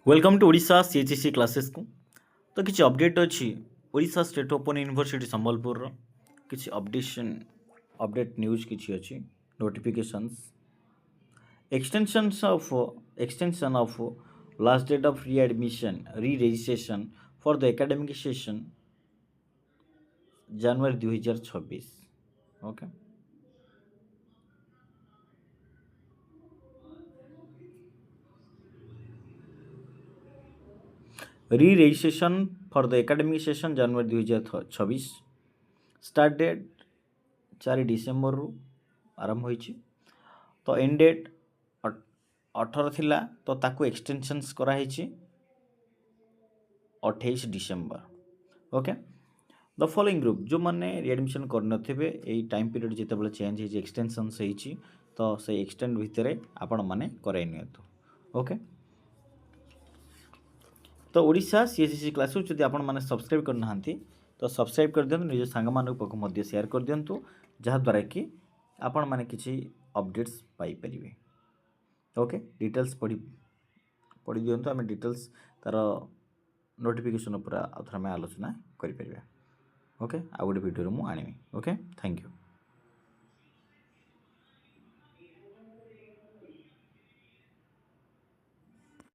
Welcome to Odisha सीएचईसी classes को। तो किसी अपडेट अच्छी Odisha state open university Sambalpur किसी अपडेट न्यूज किसी अच्छी notifications extension of last date of readmission re-registration for the academic session January 2026। Okay re-registration for the academic session January 2026 start date 4 December रु आरंभ होइछि। तो एंड डेट 18 थिला तो ताकू एक्सटेंशंस करा ହେଇछि 28 December. Okay the following group जो माने readmission कर नथिबे एई टाइम पीरियड जेतेबेले चेंज ହେଇछि एक्सटेंशंस ହେଇछि तो से एक्सटेंड भितरे आपण माने कराइ नियंतु। ओके तो ओडिशा सीएचईसी क्लास जदि आपण माने सब्सक्राइब करना हांती तो सब्सक्राइब कर दियंतु निज सांग मानक पक मध्य शेयर कर दियंतु जहा द्वारा कि आपण माने किछि अपडेट्स पाई परिबे। ओके डिटेल्स पढ़ी दियंतु आम डिटेल्स तार नोटिफिकेशन पूरा आउथरे आलोचना करि परिबे। ओके आ गोटे वीडियो मु आनिबे। Okay thank you.